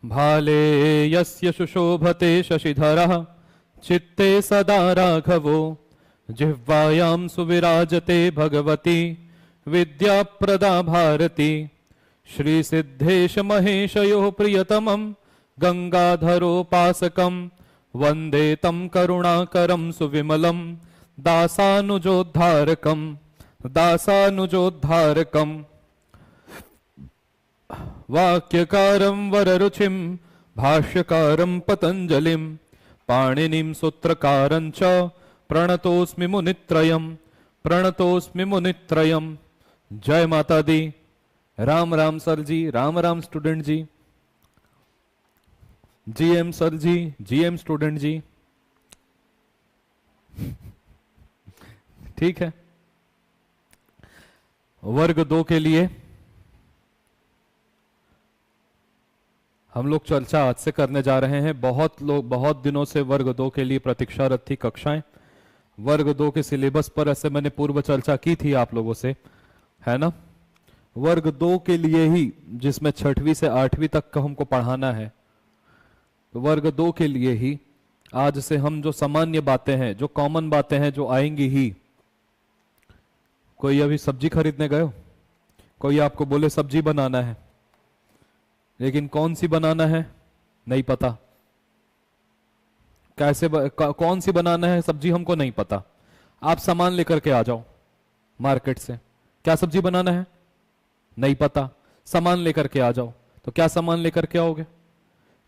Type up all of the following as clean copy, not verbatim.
भाले यस्य शुशोभते शशिधरः चित्ते सदा राघवो जिह्वायां सुविराजते भगवती विद्याप्रदा भारती। श्री सिद्धेश महेशयोः प्रियतमं गंगाधरोपासकं वंदे तं करुणाकरं सुविमलं दासानुजोद्धारकं दासानुजोद्धारकं। वाक्यकारं वररुचिं भाष्यकारं पतंजलिं पाणिनिं सूत्रकारं च प्रणतोस्मि मुनित्रयं प्रणतोस्मि मुनित्रयं। जय माता दी। राम राम सर जी, राम राम स्टूडेंट जी, जीएम सर जी, जीएम स्टूडेंट जी। ठीक है, वर्ग 2 के लिए हम लोग चर्चा आज से करने जा रहे हैं। बहुत लोग बहुत दिनों से वर्ग 2 के लिए प्रतीक्षारत थी कक्षाएं। वर्ग 2 के सिलेबस पर ऐसे मैंने पूर्व चर्चा की थी आप लोगों से, है ना। वर्ग 2 के लिए ही, जिसमें 6वीं से 8वीं तक का हमको पढ़ाना है, तो वर्ग 2 के लिए ही आज से हम जो सामान्य बातें हैं, जो कॉमन बातें हैं, जो आएंगी ही। कोई अभी सब्जी खरीदने गए हो? कोई आपको बोले सब्जी बनाना है, लेकिन कौन सी बनाना है नहीं पता, कैसे कौन सी बनाना है सब्जी हमको नहीं पता। आप सामान लेकर के आ जाओ मार्केट से, क्या सब्जी बनाना है नहीं पता, सामान लेकर के आ जाओ। तो क्या सामान लेकर के आओगे?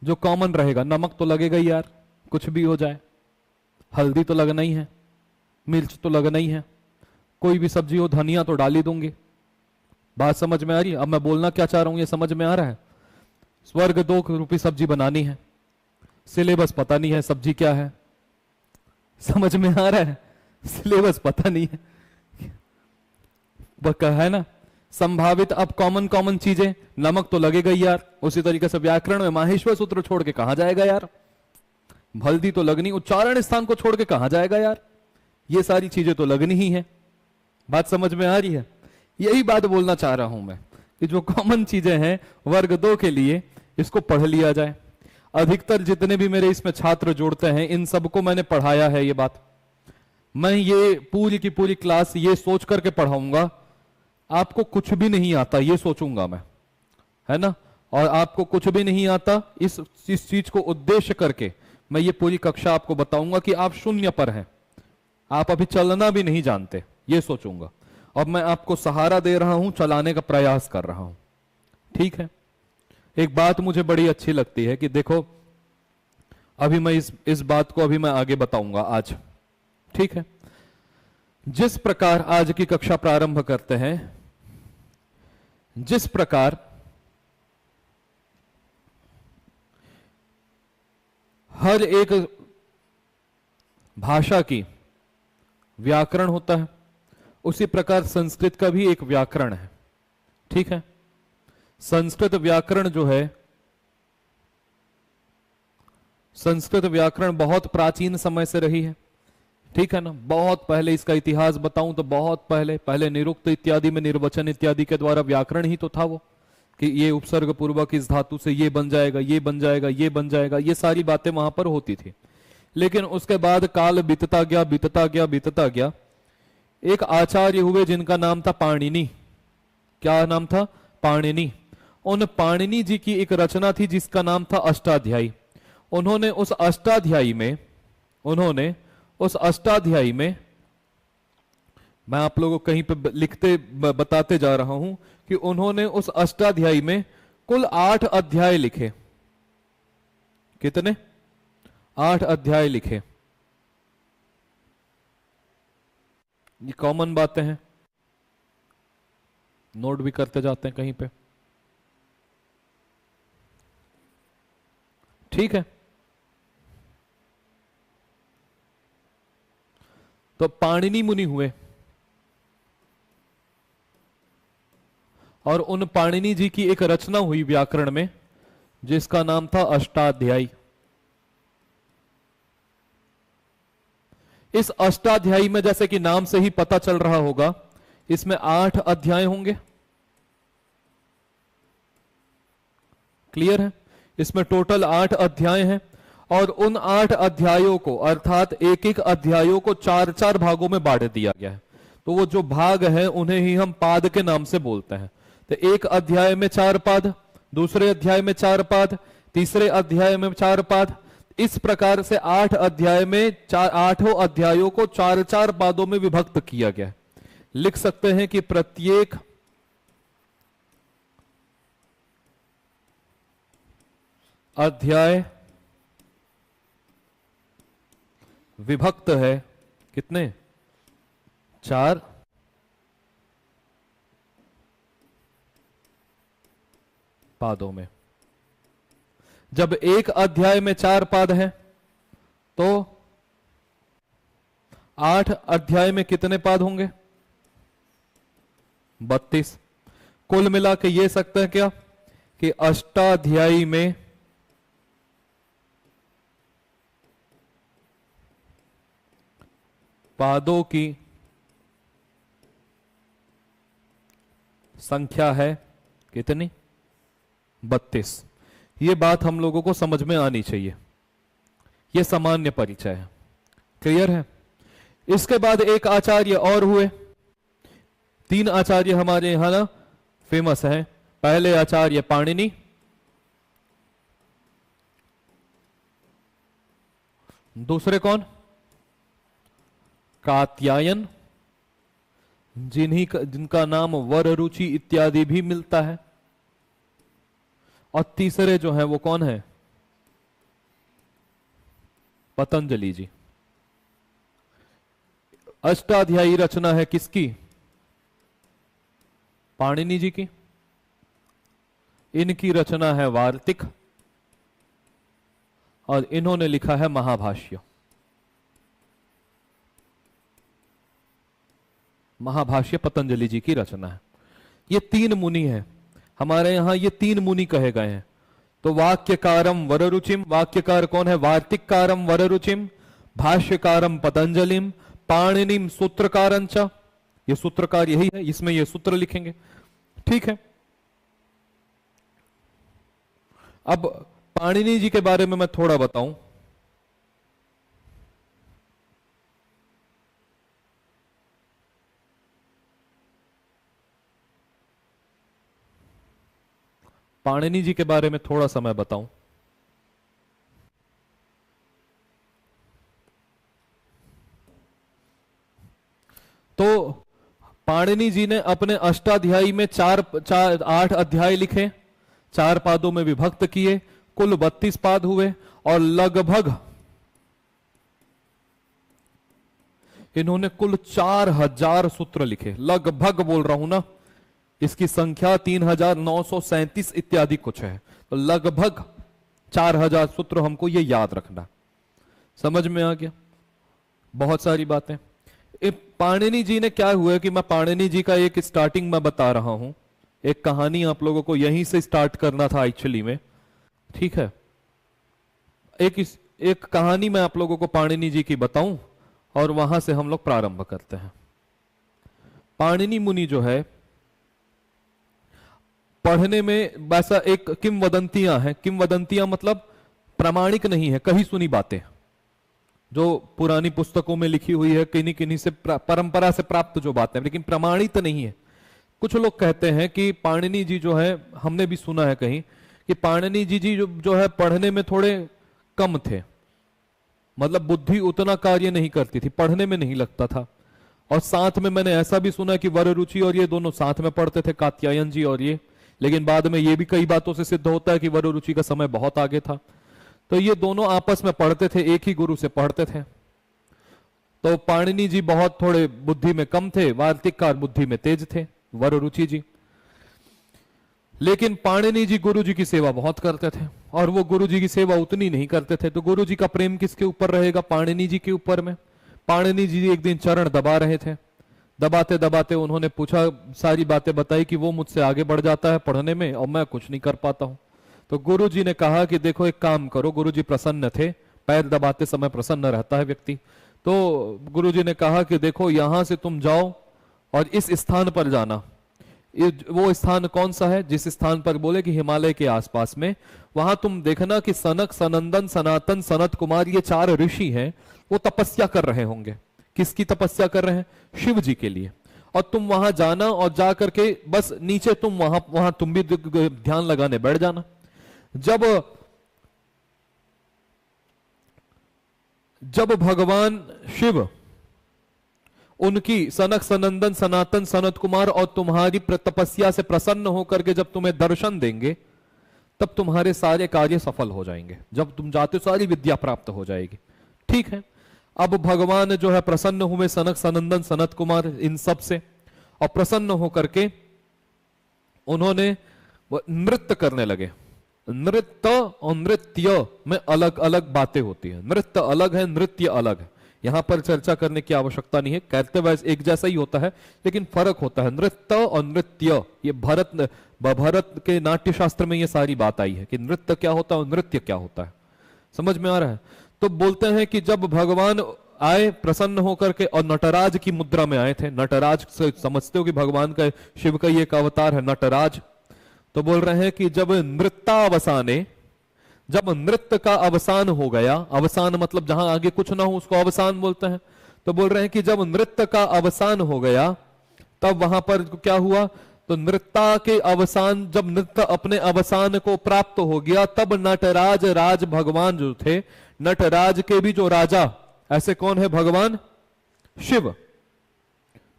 जो कॉमन रहेगा। नमक तो लगेगा ही यार, कुछ भी हो जाए। हल्दी तो लगना ही है, मिर्च तो लगना ही है, कोई भी सब्जी हो, धनिया तो डाल ही दूंगी। बात समझ में आ रही है? अब मैं बोलना क्या चाह रहा हूं ये समझ में आ रहा है? वर्ग 2 रुपये सब्जी बनानी है, सिलेबस पता नहीं है सब्जी क्या है, समझ में आ रहा है? सिलेबस पता नहीं है ना। संभावित अब कॉमन चीजें, नमक तो लगेगा ही यार। उसी तरीके से व्याकरण में माहेश्वर सूत्र छोड़ के कहां जाएगा यार? हल्दी तो लगनी, उच्चारण स्थान को छोड़ के कहां जाएगा यार? ये सारी चीजें तो लगनी ही है। बात समझ में आ रही है? यही बात बोलना चाह रहा हूं मैं कि जो कॉमन चीजें हैं वर्ग 2 के लिए, इसको पढ़ लिया जाए। अधिकतर जितने भी मेरे इसमें छात्र जोड़ते हैं, इन सबको मैंने पढ़ाया है ये बात। मैं ये पूरी की पूरी क्लास ये सोच करके पढ़ाऊंगा आपको कुछ भी नहीं आता, ये सोचूंगा मैं, है ना। और आपको कुछ भी नहीं आता, इस चीज को उद्देश्य करके मैं ये पूरी कक्षा आपको बताऊंगा कि आप शून्य पर हैं, आप अभी चलना भी नहीं जानते, ये सोचूंगा। अब मैं आपको सहारा दे रहा हूं, चलाने का प्रयास कर रहा हूं। ठीक है। एक बात मुझे बड़ी अच्छी लगती है कि देखो, अभी मैं इस बात को अभी मैं आगे बताऊंगा आज। ठीक है। जिस प्रकार आज की कक्षा प्रारंभ करते हैं, जिस प्रकार हर एक भाषा की व्याकरण होता है, उसी प्रकार संस्कृत का भी एक व्याकरण है। ठीक है। संस्कृत व्याकरण जो है, संस्कृत व्याकरण बहुत प्राचीन समय से रही है। ठीक है ना। बहुत पहले, इसका इतिहास बताऊं तो बहुत पहले निरुक्त इत्यादि में, निर्वचन इत्यादि के द्वारा व्याकरण ही तो था वो, कि ये उपसर्ग पूर्वक इस धातु से ये बन जाएगा, ये बन जाएगा, ये बन जाएगा, ये सारी बातें वहां पर होती थी। लेकिन उसके बाद काल बीतता गया, बीतता गया, बीतता गया। एक आचार्य हुए जिनका नाम था पाणिनि। क्या नाम था? पाणिनि। उन पाणिनि जी की एक रचना थी जिसका नाम था अष्टाध्यायी। उन्होंने उस अष्टाध्यायी में मैं आप लोगों को कहीं पे लिखते बताते जा रहा हूं कि उन्होंने उस अष्टाध्यायी में कुल 8 अध्याय लिखे। कितने? 8 अध्याय लिखे। ये कॉमन बातें हैं, नोट भी करते जाते हैं कहीं पे। ठीक है। तो पाणिनि मुनि हुए, और उन पाणिनि जी की एक रचना हुई व्याकरण में जिसका नाम था अष्टाध्यायी। इस अष्टाध्यायी में, जैसे कि नाम से ही पता चल रहा होगा, इसमें 8 अध्याय होंगे। क्लियर है? इसमें टोटल 8 अध्याय हैं और उन 8 अध्यायों को अर्थात एक एक अध्यायों को 4-4 भागों में बांट दिया गया है। तो वो जो भाग है उन्हें ही हम पाद के नाम से बोलते हैं। तो एक अध्याय में 4 पाद, दूसरे अध्याय में 4 पाद, तीसरे अध्याय में 4 पाद, इस प्रकार से 8 अध्याय में 8 अध्यायों को 4-4 पादों में विभक्त किया गया है। लिख सकते हैं कि प्रत्येक अध्याय विभक्त है कितने? 4 पादों में। जब एक अध्याय में 4 पाद हैं तो 8 अध्याय में कितने पाद होंगे? 32। कुल मिला के ये सकते हैं क्या कि अष्टाध्यायी में पादों की संख्या है कितनी? 32। ये बात हम लोगों को समझ में आनी चाहिए। ये सामान्य परिचय है, क्लियर है। इसके बाद एक आचार्य और हुए। 3 आचार्य हमारे यहां ना फेमस हैं। पहले आचार्य पाणिनि, दूसरे कौन? कात्यायन, जिनका नाम वररुचि इत्यादि भी मिलता है। और तीसरे जो है वो कौन है? पतंजलि जी। अष्टाध्यायी रचना है किसकी? पाणिनि जी की। इनकी रचना है वार्तिक और इन्होंने लिखा है महाभाष्य। महाभाष्य पतंजलि जी की रचना है। ये 3 मुनि हैं हमारे यहां, ये 3 मुनि कहे गए हैं। तो वाक्यकारम वररुचिम, वाक्यकार कौन है? वार्तिककारम वररुचिम, भाष्यकारम पतंजलिम, पाणिनिम सूत्रकारंच। ये सूत्रकार यही है, इसमें ये सूत्र लिखेंगे, ठीक है। अब पाणिनि जी के बारे में मैं थोड़ा बताऊं। पाणिनि जी के बारे में थोड़ा सा मैं बताऊं। तो पाणिनि जी ने अपने अष्टाध्यायी में 8 अध्याय लिखे, 4 पादों में विभक्त किए, कुल 32 पाद हुए और लगभग इन्होंने कुल 4000 सूत्र लिखे। लगभग बोल रहा हूं ना, इसकी संख्या 3937 इत्यादि कुछ है। तो लगभग 4000 सूत्र हमको ये याद रखना। समझ में आ गया? बहुत सारी बातें। पाणिनि जी ने क्या हुआ कि मैं पाणिनि जी का एक स्टार्टिंग में बता रहा हूं। एक कहानी आप लोगों को यहीं से स्टार्ट करना था एक्चुअली में, ठीक है। एक कहानी मैं आप लोगों को पाणिनि जी की बताऊं और वहां से हम लोग प्रारंभ करते हैं। पाणिनि मुनि जो है पढ़ने में वैसा एक किंवदंतियां हैं। किंवदंतियां मतलब प्रामाणिक नहीं है, कही सुनी बातें जो पुरानी पुस्तकों में लिखी हुई है, किन्हीं किन्हीं से परंपरा से प्राप्त जो बातें, लेकिन प्रमाणित नहीं है। कुछ लोग कहते हैं कि पाणिनि जी जो है, हमने भी सुना है कहीं कि पाणिनि जी जो है पढ़ने में थोड़े कम थे, मतलब बुद्धि उतना कार्य नहीं करती थी, पढ़ने में नहीं लगता था। और साथ में मैंने ऐसा भी सुना कि वररुचि और ये दोनों साथ में पढ़ते थे, कात्यायन जी और ये। लेकिन बाद में ये भी कई बातों से सिद्ध होता है कि वररुचि का समय बहुत आगे था। तो ये दोनों आपस में पढ़ते थे, एक ही गुरु से पढ़ते थे। तो पाणिनि जी बहुत थोड़े बुद्धि में कम थे, वार्तिककार बुद्धि में तेज थे, वररुचि जी। लेकिन पाणिनि जी गुरु जी की सेवा बहुत करते थे और वो गुरु जी की सेवा उतनी नहीं करते थे। तो गुरु जी का प्रेम किसके ऊपर रहेगा? पाणिनि जी के ऊपर में। पाणिनि जी एक दिन चरण दबा रहे थे, दबाते दबाते उन्होंने पूछा, सारी बातें बताई कि वो मुझसे आगे बढ़ जाता है पढ़ने में और मैं कुछ नहीं कर पाता हूं। तो गुरु जी ने कहा कि देखो एक काम करो। गुरु जी प्रसन्न थे, पैर दबाते समय प्रसन्न रहता है व्यक्ति। तो गुरु जी ने कहा कि देखो यहां से तुम जाओ और इस स्थान पर जाना, वो स्थान कौन सा है? जिस स्थान पर बोले कि हिमालय के आसपास में, वहां तुम देखना कि सनक, सनंदन, सनातन, सनत कुमार, ये 4 ऋषि हैं, वो तपस्या कर रहे होंगे। किसकी तपस्या कर रहे हैं? शिव जी के लिए। और तुम वहां जाना और जा करके बस नीचे तुम वहां तुम भी ध्यान लगाने बैठ जाना। जब भगवान शिव उनकी सनक, सनंदन, सनातन, सनत कुमार और तुम्हारी तपस्या से प्रसन्न होकर के जब तुम्हें दर्शन देंगे, तब तुम्हारे सारे कार्य सफल हो जाएंगे। जब तुम जाते हो सारी विद्या प्राप्त हो जाएगी। ठीक है, अब भगवान जो है प्रसन्न हुए सनक, सनंदन, सनत कुमार इन सब से, और प्रसन्न होकर के उन्होंने नृत्य करने लगे। नृत्य और नृत्य में अलग अलग बातें होती है। नृत्य अलग है, नृत्य अलग है। यहां पर चर्चा करने की आवश्यकता नहीं है, कहते वैसे एक जैसा ही होता है, लेकिन फर्क होता है। नृत्य और नृत्य, ये भारत के नाट्य शास्त्र में ये सारी बात आई है कि नृत्य क्या होता है और नृत्य क्या होता है। समझ में आ रहा है? तो बोलते हैं कि जब भगवान आए प्रसन्न होकर के, और नटराज की मुद्रा में आए थे। नटराज से समझते हो कि भगवान का, शिव का ये एक अवतार है नटराज। तो बोल रहे हैं कि जब नृत्यावसाने, जब नृत्य का अवसान हो गया, अवसान मतलब जहां आगे कुछ ना हो उसको अवसान बोलते हैं। तो बोल रहे हैं कि जब नृत्य का अवसान हो गया, तब वहां पर क्या हुआ? तो नृत्य के अवसान, जब नृत्य अपने अवसान को प्राप्त हो गया, तब नटराज राज भगवान जो थे, नटराज के भी जो राजा, ऐसे कौन है? भगवान शिव।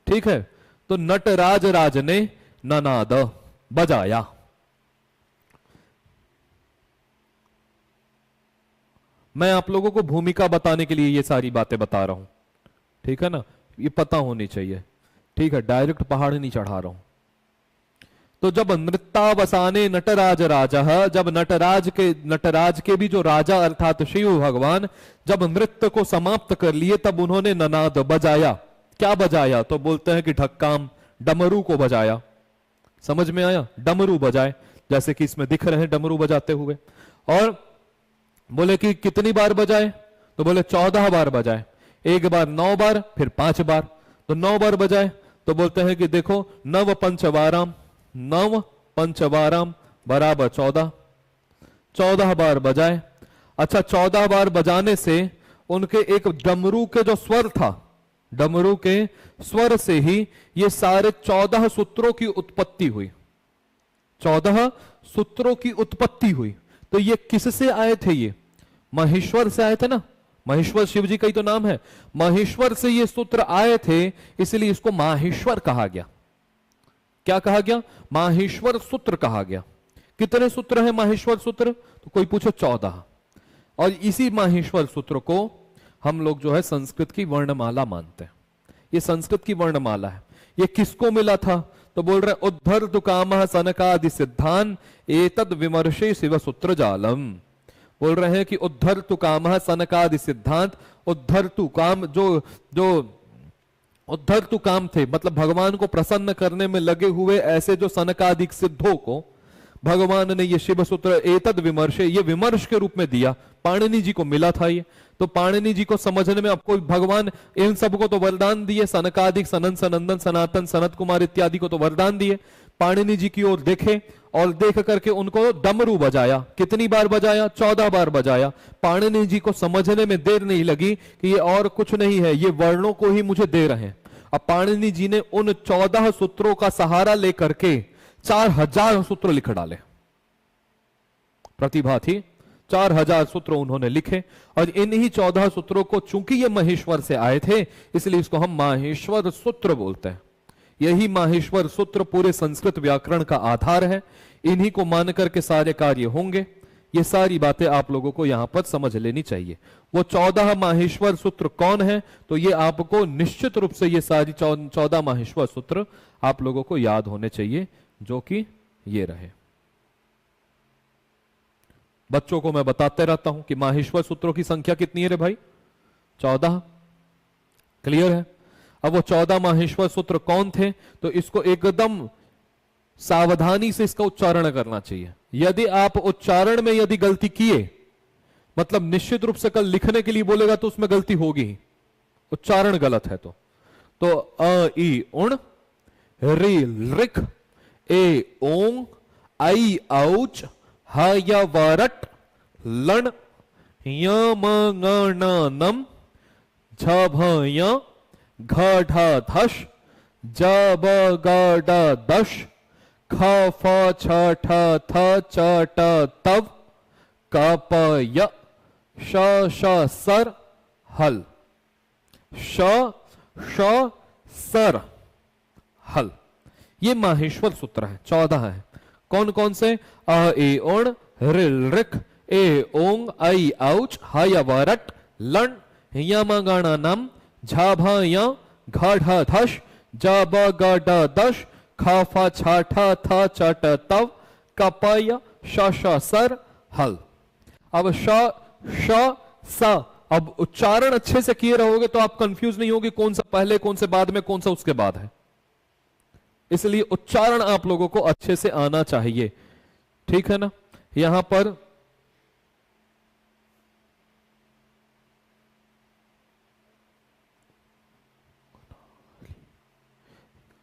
ठीक है, तो नटराज राज ने ननाद बजाया। मैं आप लोगों को भूमिका बताने के लिए ये सारी बातें बता रहा हूं, ठीक है ना? ये पता होनी चाहिए, ठीक है? डायरेक्ट पहाड़ नहीं चढ़ा रहा हूं। तो जब नृत्यावसाने नटराज राजा, जब नटराज के भी जो राजा अर्थात शिव भगवान जब नृत्य को समाप्त कर लिए, तब उन्होंने ननाद बजाया। क्या बजाया? तो बोलते हैं कि ढक्काम, डमरू को बजाया। समझ में आया? डमरू बजाए, जैसे कि इसमें दिख रहे हैं डमरू बजाते हुए। और बोले कि कितनी बार बजाए? तो बोले 14 बार बजाए। एक बार 9 बार, फिर 5 बार, तो 9 बार बजाए। तो बोलते हैं कि देखो, नव पंचवाराम, नव पंचवाराम बराबर 14, 14 बार बजाए। अच्छा, 14 बार बजाने से उनके एक डमरू के जो स्वर था, डमरू के स्वर से ही ये सारे 14 सूत्रों की उत्पत्ति हुई। 14 सूत्रों की उत्पत्ति हुई। तो ये किससे आए थे? ये महेश्वर से आए थे ना। महेश्वर शिव जी का ही तो नाम है। महेश्वर से ये सूत्र आए थे, इसलिए इसको माहेश्वर कहा गया। क्या कहा गया? माहेश्वर सूत्र कहा गया। कितने सूत्र है माहेश्वर सूत्र? तो कोई पूछो 14। और इसी माहेश्वर सूत्र को हम लोग जो है संस्कृत की वर्णमाला मानते हैं। ये संस्कृत की वर्णमाला है। ये किसको मिला था? तो बोल रहे उद्धर तु काम सनकादि सिद्धान एतद विमर्शे शिव सूत्र जालम। बोल रहे हैं कि उद्धर तु काम सनकादि सिद्धांत, उद्धर तु काम, जो उद्धर तु काम थे, मतलब भगवान को प्रसन्न करने में लगे हुए ऐसे जो सनकादिक सिद्धों को भगवान ने ये शिव सूत्र एतद विमर्शे, ये विमर्श के रूप में दिया। पाणिनि जी को मिला था ये। तो पाणिनि जी को समझने में आपको भगवान इन सबको तो वरदान दिए, सनकादिक, सनन, सनंदन, सनातन, सनत कुमार इत्यादि को तो वरदान दिए। पाणिनि जी की ओर देखे और देख करके उनको डमरू बजाया। कितनी बार बजाया? 14 बार बजाया। पाणिनि जी को समझने में देर नहीं लगी कि ये और कुछ नहीं है, ये वर्णों को ही मुझे दे रहे हैं। अब पाणिनि जी ने उन 14 सूत्रों का सहारा लेकर के 4000 सूत्र लिख डाले। प्रतिभा थी, 4000 सूत्र उन्होंने लिखे। और इन्हीं 14 सूत्रों को, चूंकि ये महेश्वर से आए थे, इसलिए इसको हम माहेश्वर सूत्र बोलते हैं। यही माहेश्वर सूत्र पूरे संस्कृत व्याकरण का आधार है। इन्हीं को मानकर के सारे कार्य होंगे। ये सारी बातें आप लोगों को यहां पर समझ लेनी चाहिए। वो 14 माहेश्वर सूत्र कौन है? तो ये आपको निश्चित रूप से ये सारी 14 माहेश्वर सूत्र आप लोगों को याद होने चाहिए, जो कि ये रहे। बच्चों को मैं बताते रहता हूं कि माहेश्वर सूत्रों की संख्या कितनी है रे भाई? 14। क्लियर है? अब वो 14 माहेश्वर सूत्र कौन थे? तो इसको एकदम सावधानी से इसका उच्चारण करना चाहिए। यदि आप उच्चारण में यदि गलती किए, मतलब निश्चित रूप से कल लिखने के लिए बोलेगा तो उसमें गलती होगी ही, उच्चारण गलत है तो अ ई उण री रिक ए ओंग आई औच ह य वरट लण यम ङ ण नम झ भ य घ ढ धश ज ब ग ड दश ख फ छ ठ थ च ट तव क प य श श सर हल श श सर हल। ये माहेश्वर सूत्र है, 14 है। कौन कौन से? अ ए ओण रिल रिक ए ओंग आई औच ह य वरट लण यम गण नम झ भ य घ ढ धश ज ब ग ड दश ख फ छ ठ थ च ट तव क प य श श सर हल। अब श श स, अब उच्चारण अच्छे से किए रहोगे तो आप कंफ्यूज नहीं होगे कौन सा पहले कौन से बाद में कौन सा उसके बाद है। इसलिए उच्चारण आप लोगों को अच्छे से आना चाहिए, ठीक है ना। यहां पर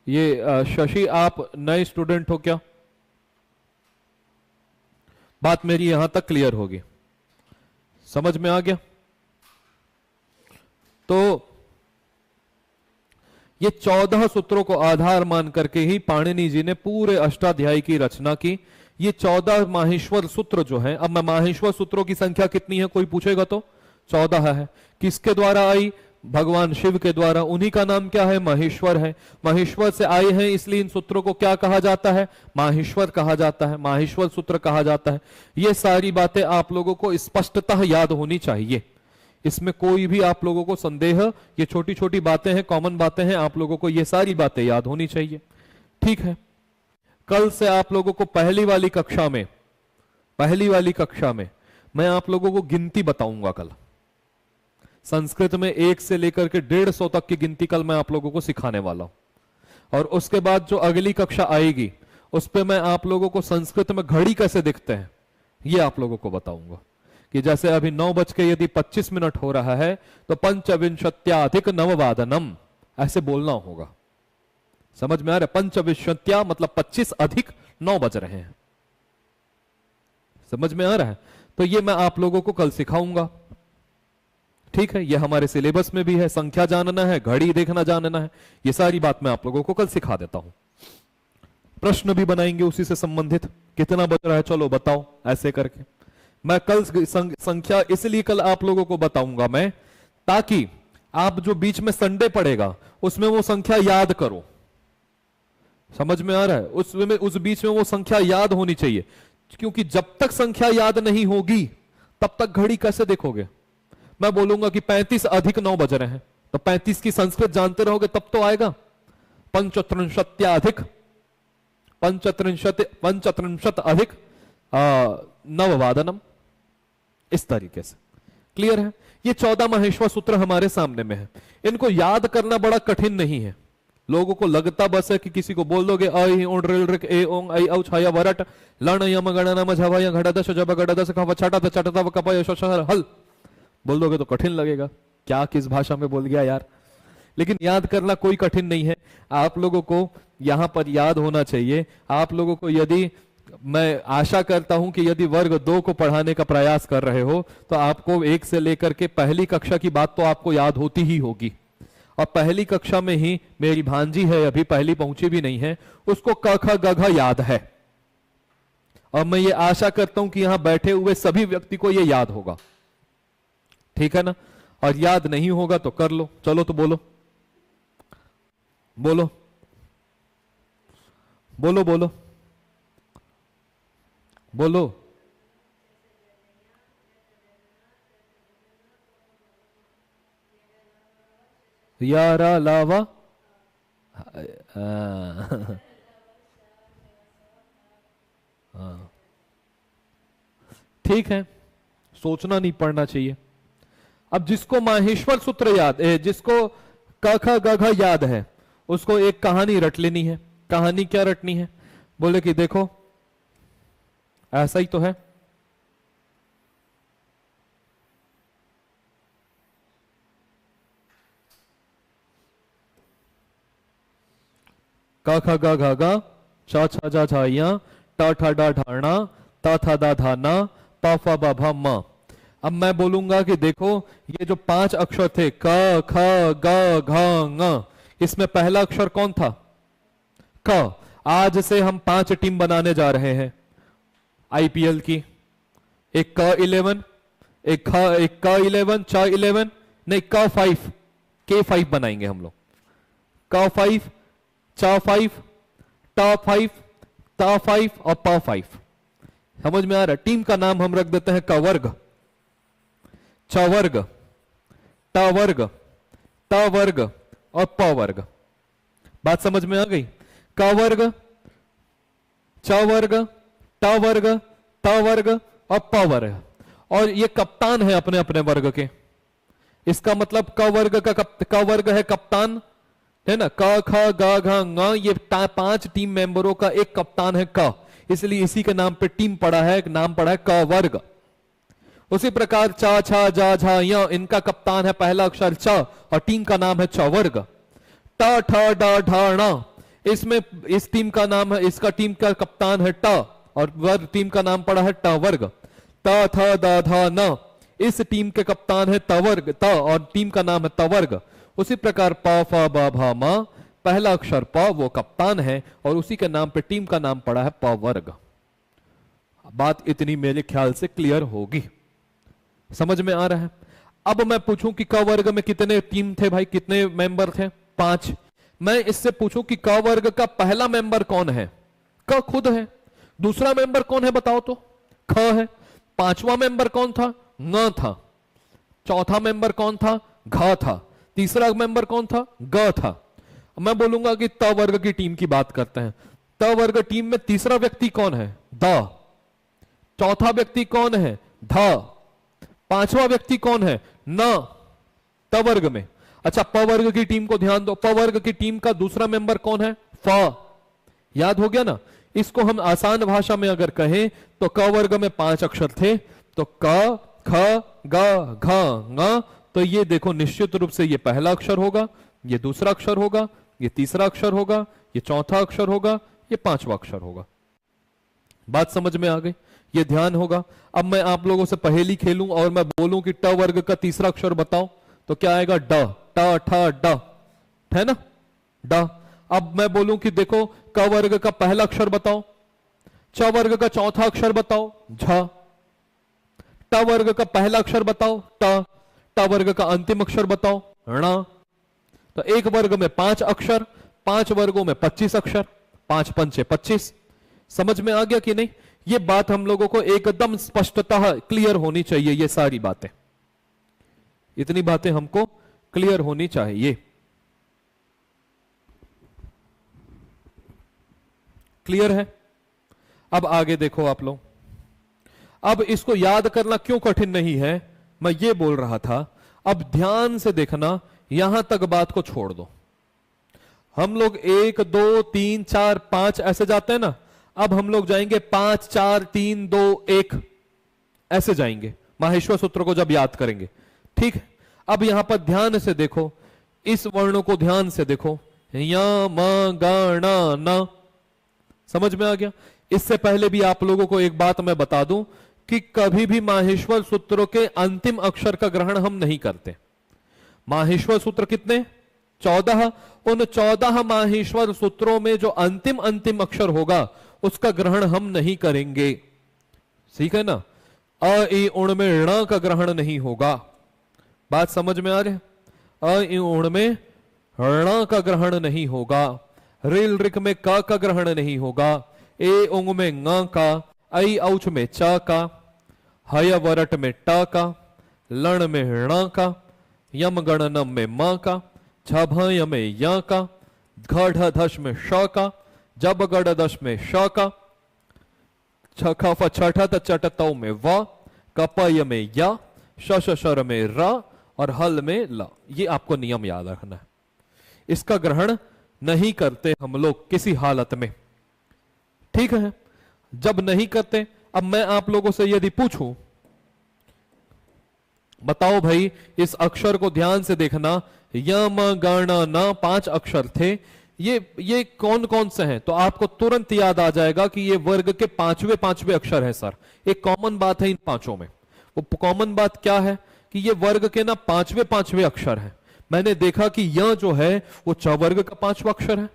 ये शशि, आप नए स्टूडेंट हो क्या? बात मेरी यहां तक क्लियर होगी, समझ में आ गया? तो ये 14 सूत्रों को आधार मान करके ही पाणिनि जी ने पूरे अष्टाध्यायी की रचना की। ये 14 माहेश्वर सूत्र जो है, अब मैं माहेश्वर सूत्रों की संख्या कितनी है कोई पूछेगा तो 14 है। किसके द्वारा आई? भगवान शिव के द्वारा। उन्हीं का नाम क्या है? महेश्वर है। महेश्वर से आए हैं इसलिए इन सूत्रों को क्या कहा जाता है? माहेश्वर कहा जाता है, माहेश्वर सूत्र कहा जाता है। ये सारी बातें आप लोगों को स्पष्टतः याद होनी चाहिए, इसमें कोई भी आप लोगों को संदेह, ये छोटी छोटी बातें हैं, कॉमन बातें हैं, आप लोगों को ये सारी बातें याद होनी चाहिए, ठीक है। कल से आप लोगों को पहली वाली कक्षा में मैं आप लोगों को गिनती बताऊंगा कल। संस्कृत में 1 से लेकर के 150 तक की गिनती कल मैं आप लोगों को सिखाने वाला हूं। और उसके बाद जो अगली कक्षा आएगी उस पर मैं आप लोगों को संस्कृत में घड़ी कैसे दिखते हैं ये आप लोगों को बताऊंगा। कि जैसे अभी 9:25 हो रहा है तो पंचविंशत्याधिक नववादनम ऐसे बोलना होगा। समझ में आ रहा है? पंचविंशत्या मतलब 25 अधिक 9 बज रहे हैं। समझ में आ रहा है? तो ये मैं आप लोगों को कल सिखाऊंगा, ठीक है। ये हमारे सिलेबस में भी है, संख्या जानना है, घड़ी देखना जानना है, ये सारी बात मैं आप लोगों को कल सिखा देता हूं। प्रश्न भी बनाएंगे उसी से संबंधित, कितना बज रहा है चलो बताओ, ऐसे करके मैं कल संख्या इसलिए कल आप लोगों को बताऊंगा मैं, ताकि आप जो बीच में संडे पड़ेगा उसमें वो संख्या याद करो। समझ में आ रहा है? उसमें उस बीच में वो संख्या याद होनी चाहिए, क्योंकि जब तक संख्या याद नहीं होगी तब तक घड़ी कैसे देखोगे। मैं बोलूंगा कि 35 अधिक 9 बज रहे हैं तो 35 की संस्कृत जानते रहोगे तब तो आएगा। पंचत्रिंशत्याधिक पंचत्रिंशत अधिक नववादनम, इस तरीके से। क्लियर है? ये 14 माहेश्वर सूत्र हमारे सामने में है। इनको याद करना बड़ा कठिन नहीं है। लोगों को लगता बस है कि किसी को बोल दोगे आई ओण रिल रिक ए ओंग आई औ छाया वरट लण यम गण नम झ य घड़ दश जब गड़ दश ख छटा थ चटता व कप श हल बोल दोगे तो कठिन लगेगा, क्या किस भाषा में बोल गया यार। लेकिन याद करना कोई कठिन नहीं है, आप लोगों को यहां पर याद होना चाहिए। आप लोगों को यदि, मैं आशा करता हूं कि यदि वर्ग 2 को पढ़ाने का प्रयास कर रहे हो तो आपको 1 से लेकर के पहली कक्षा की बात तो आपको याद होती ही होगी। और पहली कक्षा में ही मेरी भांजी है, अभी पहली पहुंची भी नहीं है, उसको क ख ग घ याद है। और मैं ये आशा करता हूं कि यहां बैठे हुए सभी व्यक्ति को ये याद होगा, ठीक है ना। और याद नहीं होगा तो कर लो, चलो तो बोलो बोलो बोलो बोलो बोलो। यारा लावा ठीक है, सोचना नहीं पड़ना चाहिए। अब जिसको माहेश्वर सूत्र याद है, जिसको क ख ग घ याद है, उसको एक कहानी रट लेनी है। कहानी क्या रटनी है? बोले कि देखो ऐसा ही तो है। क ख ग घ ग छ छ जा झा या, ट ठ डा ढाणा, त थ दा धाना, प फ ब भ म। अब मैं बोलूंगा कि देखो ये जो 5 अक्षर थे क ख ग घ ङ, इसमें पहला अक्षर कौन था? क। आज से हम 5 टीम बनाने जा रहे हैं आईपीएल की। एक क11, एक क11, च11, नहीं क5, K5 बनाएंगे हम लोग। क5, च5, ट5, त5 और प5। समझ में आ रहा है? टीम का नाम हम रख देते हैं क वर्ग, च वर्ग, ट वर्ग, त वर्ग और प वर्ग। बात समझ में आ गई? क वर्ग, च वर्ग, ट वर्ग, त वर्ग और प वर्ग। और ये कप्तान है अपने अपने वर्ग के। इसका मतलब क वर्ग का क वर्ग है कप्तान, है ना? क ख ग घ ङ, ये 5 टीम मेंबरों का एक कप्तान है क, इसलिए इसी के नाम पे टीम पड़ा है, नाम पड़ा है क वर्ग। उसी प्रकार च छ जा झा य, इनका कप्तान है पहला अक्षर च और टीम का नाम है च वर्ग। ट ठ ड ढ ण, इसमें इस टीम का नाम है, इसका टीम का कप्तान है ट और वर्ग टीम का नाम पड़ा है ट वर्ग। त थ द ध न, इस टीम के कप्तान है त वर्ग, त और टीम का नाम है त वर्ग। उसी प्रकार प फ ब भ म, पहला अक्षर प वो कप्तान है और उसी के नाम पे टीम का नाम पड़ा है प वर्ग। बात इतनी मेरे ख्याल से क्लियर होगी, समझ में आ रहा है? अब मैं पूछूं कि क वर्ग में कितने टीम थे भाई, कितने मेंबर थे? 5। मैं इससे पूछूं कि क वर्ग का पहला मेंबर कौन है? क खुद है। दूसरा मेंबर कौन है बताओ तो? ख है। पांचवा मेंबर कौन था? ङ था। चौथा मेंबर कौन था? घ था। तीसरा मेंबर कौन था? ग था। मैं बोलूंगा कि त वर्ग की टीम की बात करते हैं। त वर्ग टीम में तीसरा व्यक्ति कौन है? द। चौथा व्यक्ति कौन है? ध। पांचवा व्यक्ति कौन है? न। त वर्ग में। अच्छा, प वर्ग की टीम को ध्यान दो। प वर्ग की टीम का दूसरा मेंबर कौन है? फ। याद हो गया ना? इसको हम आसान भाषा में अगर कहें तो क वर्ग में 5 अक्षर थे, तो क ख ग घ ङ, तो ये देखो निश्चित रूप से ये पहला अक्षर होगा, ये दूसरा अक्षर होगा, ये तीसरा अक्षर होगा, ये चौथा अक्षर होगा, ये पांचवा अक्षर होगा। बात समझ में आ गई? ये ध्यान होगा। अब मैं आप लोगों से पहेली खेलूं और मैं बोलूं कि ट वर्ग का तीसरा अक्षर बताओ, तो क्या आएगा? ड। ट ठ ड, है ना? ड। अब मैं बोलूं कि देखो क वर्ग का पहला अक्षर बताओ, च वर्ग का चौथा अक्षर बताओ, झ। ट वर्ग का पहला अक्षर बताओ, ट। ट वर्ग का अंतिम अक्षर बताओ, ण। तो एक वर्ग में 5 अक्षर, 5 वर्गों में 25 अक्षर, 5 पंचे 25। समझ में आ गया कि नहीं? ये बात हम लोगों को एकदम स्पष्टतः क्लियर होनी चाहिए। ये सारी बातें, इतनी बातें हमको क्लियर होनी चाहिए। क्लियर है? अब आगे देखो आप लोग। अब इसको याद करना क्यों कठिन नहीं है, मैं ये बोल रहा था। अब ध्यान से देखना, यहां तक बात को छोड़ दो। हम लोग 1 2 3 4 5 ऐसे जाते हैं ना। अब हम लोग जाएंगे 5 4 3 2 1, ऐसे जाएंगे माहेश्वर सूत्र को जब याद करेंगे। ठीक है? अब यहां पर ध्यान से देखो, इस वर्णों को ध्यान से देखो, य म ग ण न। समझ में आ गया? इससे पहले भी आप लोगों को एक बात मैं बता दूं कि कभी भी माहेश्वर सूत्रों के अंतिम अक्षर का ग्रहण हम नहीं करते। माहेश्वर सूत्र कितने? 14। उन 14 माहेश्वर सूत्रों में जो अंतिम अंतिम अक्षर होगा उसका ग्रहण हम नहीं करेंगे। ठीक है ना? अ इ उण में ण का ग्रहण नहीं होगा। बात समझ में आ रही है? अ इ उण में ण का ग्रहण नहीं होगा। रिल रिक में क का ग्रहण नहीं होगा। ए उंग में ङ का, ऐ औच में च का, हय वरट में ट का, लण में ण का, यम गणनम में म का, झभय में य का, घ धश में श का, जब गड़ दश में श का, छख छठत चटतौ में व, कपय में य, शर में र और हल में ल। ये आपको नियम याद रखना है। इसका ग्रहण नहीं करते हम लोग किसी हालत में। ठीक है? जब नहीं करते, अब मैं आप लोगों से यदि पूछूं, बताओ भाई, इस अक्षर को ध्यान से देखना, य म ग ण न 5 अक्षर थे। ये कौन कौन से हैं? तो आपको तुरंत याद आ जाएगा कि ये वर्ग के पांचवे पांचवे अक्षर हैं सर। एक कॉमन बात है इन पांचों में। वो कॉमन बात क्या है कि ये वर्ग के ना पांचवे पांचवे अक्षर हैं। मैंने देखा कि य जो है वो च वर्ग का पांचवा अक्षर है,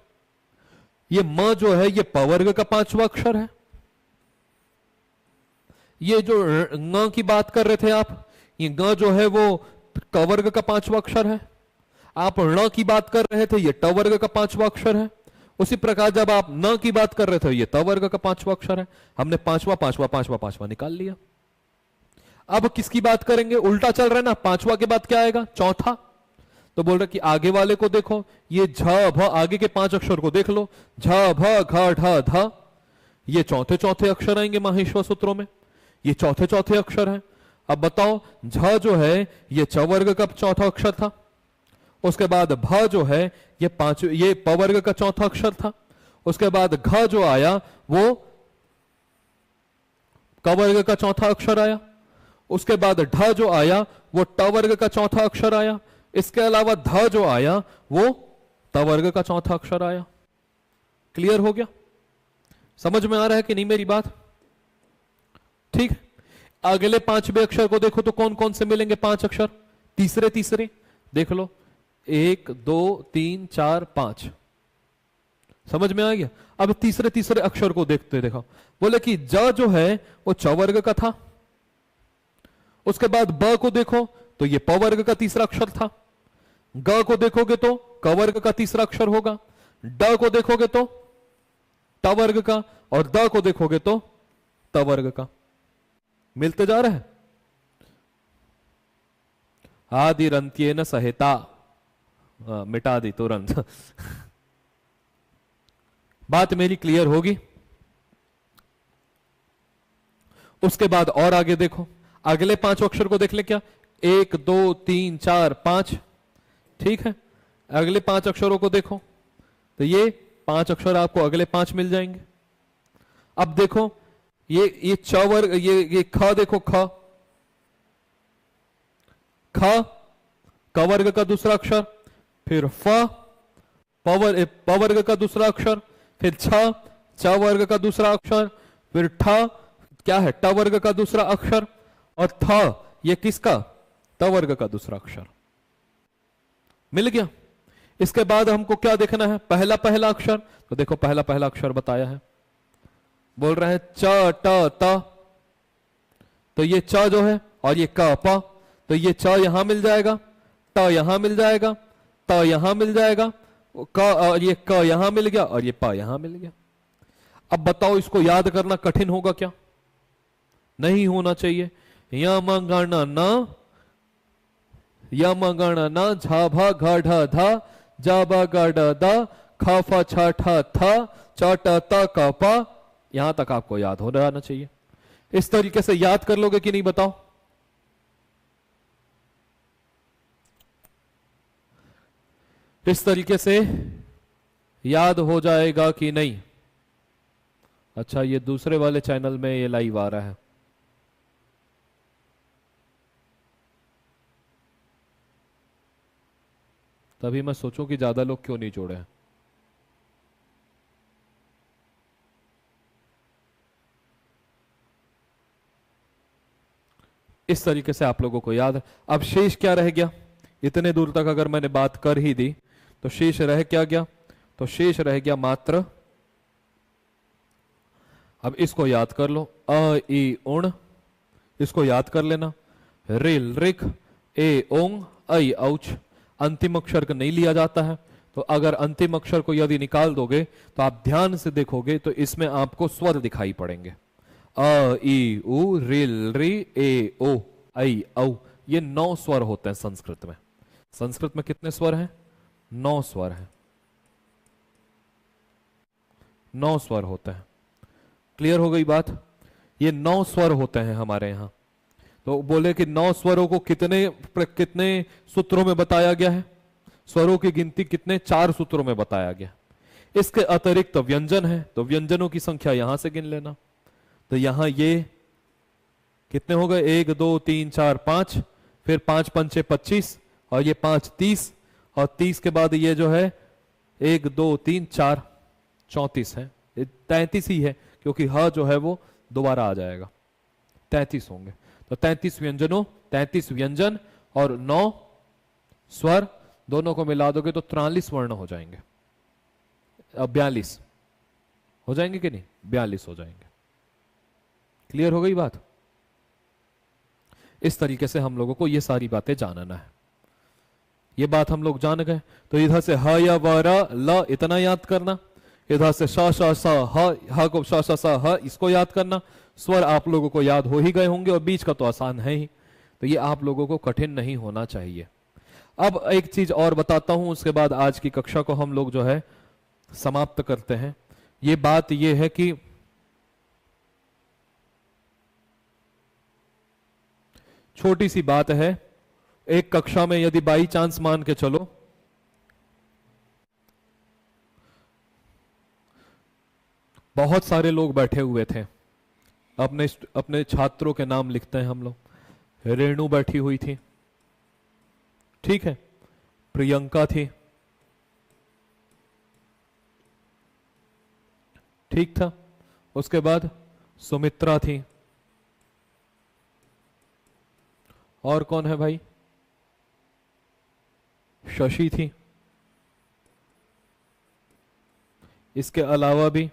ये म जो है ये प वर्ग का पांचवा अक्षर है। ये जो न की बात कर रहे थे आप, ये ग जो है वो क वर्ग का पांचवा अक्षर है। आप ण की बात कर रहे थे, ये ट वर्ग का पांचवा अक्षर है। उसी प्रकार जब आप न की बात कर रहे थे, ये त वर्ग का पांचवा अक्षर है। हमने पांचवा पांचवा पांचवा पांचवा निकाल लिया। अब किसकी बात करेंगे? उल्टा चल रहा है ना, पांचवा के बाद क्या आएगा? चौथा। तो बोल रहे कि आगे वाले को देखो, ये झ भ, आगे के पांच अक्षर को देख लो, झ भ घ ढ ध, ये चौथे चौथे अक्षर आएंगे माहेश्वर सूत्रों में, ये चौथे चौथे अक्षर हैं। अब बताओ, झ जो है ये च वर्ग का चौथा अक्षर था, उसके बाद भ जो है ये प वर्ग का चौथा अक्षर था, उसके बाद घ जो आया वो क वर्ग का चौथा अक्षर आया, उसके बाद ढ जो आया वो ट वर्ग का चौथा अक्षर आया, इसके अलावा ध जो आया वो त वर्ग का चौथा अक्षर आया। क्लियर हो गया? समझ में आ रहा है कि नहीं मेरी बात? ठीक। अगले पांचवे अक्षर को देखो तो कौन कौन से मिलेंगे? पांच अक्षर तीसरे तीसरे देख लो, 1 2 3 4 5। समझ में आ गया? अब तीसरे तीसरे अक्षर को देखते देखो, बोले कि ज जो है वो च वर्ग का था, उसके बाद ब को देखो तो ये प वर्ग का तीसरा अक्षर था, ग को देखोगे तो क वर्ग का तीसरा अक्षर होगा, ड को देखोगे तो ट वर्ग का, और द को देखोगे तो त वर्ग का। मिलते जा रहा है। आदिरंत्येन सहिता, मिटा दी तुरंत। बात मेरी क्लियर होगी? उसके बाद और आगे देखो, अगले पांच अक्षर को देख ले क्या, 1 2 3 4 5। ठीक है, अगले पांच अक्षरों को देखो तो ये पांच अक्षर आपको अगले पांच मिल जाएंगे। अब देखो ये च वर्ग, ये ख देखो, ख क वर्ग का दूसरा अक्षर, फिर फ प वर्ग का दूसरा अक्षर, फिर च वर्ग का दूसरा अक्षर, फिर ठ क्या है ट वर्ग का दूसरा अक्षर, और थ ये किसका? त वर्ग का दूसरा अक्षर। मिल गया? इसके बाद हमको क्या देखना है? पहला पहला अक्षर। तो देखो पहला पहला अक्षर बताया है, बोल रहे हैं च ट त, तो ये च जो है और ये क प, तो ये च यहां मिल जाएगा, ट यहां मिल जाएगा, त यहां मिल जाएगा, क और ये क यहां मिल गया, और ये प यहां मिल गया। अब बताओ इसको याद करना कठिन होगा क्या? नहीं होना चाहिए। यम गण न, यम गण न, झ भ घ ढ ध, ज ब ग ड द, ख फ छ ठ थ, च ट त क प। यहां तक आपको याद हो जाना चाहिए। इस तरीके से याद कर लोगे कि नहीं बताओ? इस तरीके से याद हो जाएगा कि नहीं? अच्छा, ये दूसरे वाले चैनल में ये लाइव आ रहा है। तभी मैं सोचूं कि ज्यादा लोग क्यों नहीं जोड़े हैं। इस तरीके से आप लोगों को याद है। अब शेष क्या रह गया? इतने दूर तक अगर मैंने बात कर ही दी तो शेष रह क्या गया? तो शेष रह गया मात्र, अब इसको याद कर लो, अ ई उण, इसको याद कर लेना, रिल रिक, ए ओंग, ऐ औच। अंतिम अक्षर को नहीं लिया जाता है, तो अगर अंतिम अक्षर को यदि निकाल दोगे तो आप ध्यान से देखोगे तो इसमें आपको स्वर दिखाई पड़ेंगे, अ ई उ, रिल रि, ए ओ, ऐ औ। ये 9 स्वर होते हैं संस्कृत में। संस्कृत में कितने स्वर हैं? 9 स्वर हैं, 9 स्वर होते हैं। क्लियर हो गई बात? ये 9 स्वर होते हैं हमारे यहां। तो बोले कि 9 स्वरों को कितने सूत्रों में बताया गया है? स्वरों की गिनती कितने? 4 सूत्रों में बताया गया। इसके अतिरिक्त व्यंजन है, तो व्यंजनों की संख्या यहां से गिन लेना। तो यहां ये कितने हो गए? 1 2 3 4 5, फिर 5 पंचे 25, और ये 5 30, और 30 के बाद ये जो है 1 2 3 4 34 है, 33 ही है क्योंकि ह जो है वो दोबारा आ जाएगा, 33 होंगे। तो 33 व्यंजनों, 33 व्यंजन और 9 स्वर, दोनों को मिला दोगे तो 43 वर्ण हो जाएंगे। अब 42 हो जाएंगे कि नहीं? 42 हो जाएंगे। क्लियर हो गई बात? इस तरीके से हम लोगों को ये सारी बातें जानना है। ये बात हम लोग जान गए। तो इधर से ह या व र ल इतना याद करना, इधर से श श स ह को श श स ह इसको याद करना। स्वर आप लोगों को याद हो ही गए होंगे और बीच का तो आसान है ही, तो ये आप लोगों को कठिन नहीं होना चाहिए। अब एक चीज और बताता हूं, उसके बाद आज की कक्षा को हम लोग जो है समाप्त करते हैं। ये बात ये है कि छोटी सी बात है, एक कक्षा में यदि बाई चांस मान के चलो बहुत सारे लोग बैठे हुए थे, अपने छात्रों के नाम लिखते हैं हम लोग। रेणु बैठी हुई थी, ठीक है, प्रियंका थी, ठीक था, उसके बाद सुमित्रा थी, और कौन है भाई? शशि थी, इसके अलावा भी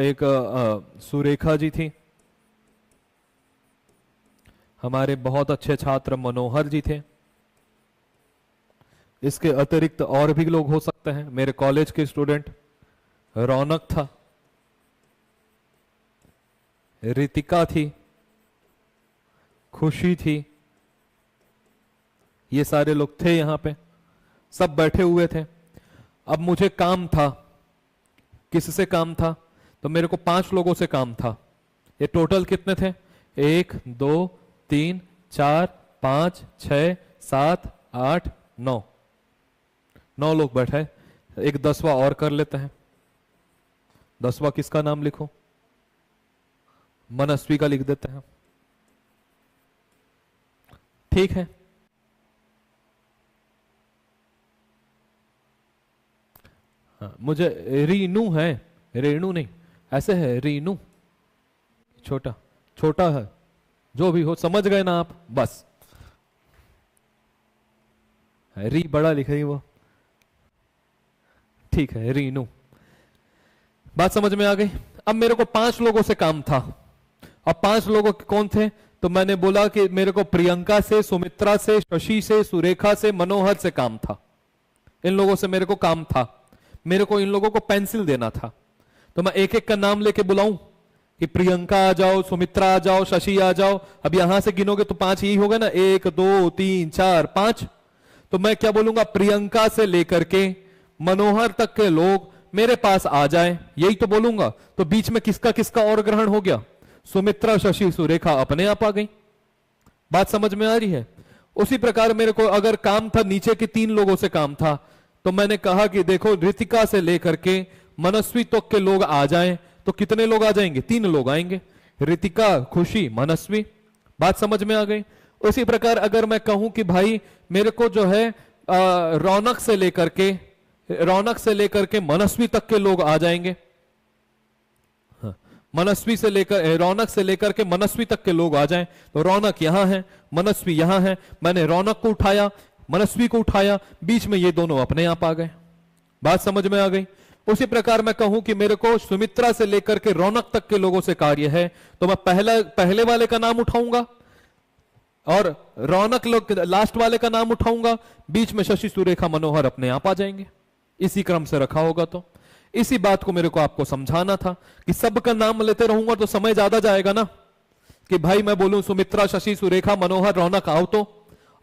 एक सुरेखा जी थी, हमारे बहुत अच्छे छात्र मनोहर जी थे, इसके अतिरिक्त और भी लोग हो सकते हैं, मेरे कॉलेज के स्टूडेंट, रौनक था, रितिका थी, खुशी थी, ये सारे लोग थे यहां पे, सब बैठे हुए थे। अब मुझे काम था, किससे काम था? तो मेरे को 5 लोगों से काम था। ये टोटल कितने थे? 1 2 3 4 5 6 7 8 9, 9 लोग बैठे। एक 10वां और कर लेते हैं। 10वां किसका नाम लिखो? मनस्वी का लिख देते हैं, ठीक है। हाँ, मुझे रीनू है, रेणु नहीं, ऐसे है रीनू, छोटा छोटा है, जो भी हो, समझ गए ना आप? बस री बड़ा लिख रही वो, ठीक है, रीनू। बात समझ में आ गई? अब मेरे को 5 लोगों से काम था। अब 5 लोगों कौन थे? तो मैंने बोला कि मेरे को प्रियंका से, सुमित्रा से, शशि से, सुरेखा से, मनोहर से काम था। इन लोगों से मेरे को काम था। मेरे को इन लोगों को पेंसिल देना था। तो मैं एक एक का नाम लेके बुलाऊं कि प्रियंका आ जाओ, सुमित्रा आ जाओ, शशि आ जाओ। अब यहां से गिनोगे तो 5 ही होगा ना, 1 2 3 4 5। तो मैं क्या बोलूंगा? प्रियंका से लेकर के मनोहर तक के लोग मेरे पास आ जाए, यही तो बोलूंगा। तो बीच में किसका किसका और ग्रहण हो गया? सुमित्रा, शशि, सुरेखा अपने आप आ गई। बात समझ में आ रही है? उसी प्रकार मेरे को अगर काम था, नीचे के 3 लोगों से काम था, तो मैंने कहा कि देखो रितिका से लेकर के मनस्वी तक के लोग आ जाएं, तो कितने लोग आ जाएंगे? 3 लोग आएंगे, रितिका, खुशी, मनस्वी। बात समझ में आ गई? उसी प्रकार अगर मैं कहूं कि भाई मेरे को जो है रौनक से लेकर के मनस्वी तक के लोग आ जाएंगे, मनस्वी से लेकर रौनक से लेकर के मनस्वी तक के लोग आ जाएं, तो रौनक यहां है, मनस्वी यहां है, मैंने रौनक को उठाया, मनस्वी को उठाया, बीच में ये दोनों अपने आप आ गए। बात समझ में आ गई? उसी प्रकार मैं कहूं कि मेरे को सुमित्रा से लेकर के रौनक तक के लोगों से कार्य है, तो मैं पहले वाले का नाम उठाऊंगा और रौनक लोग लास्ट वाले का नाम उठाऊंगा, बीच में शशि, सुरेखा, मनोहर अपने आप आ जाएंगे। इसी क्रम से रखा होगा। तो इसी बात को मेरे को आपको समझाना था कि सबका नाम लेते रहूंगा तो समय ज्यादा जाएगा ना, कि भाई मैं बोलूं सुमित्रा, शशि, सुरेखा, मनोहर, रौनक आओ तो,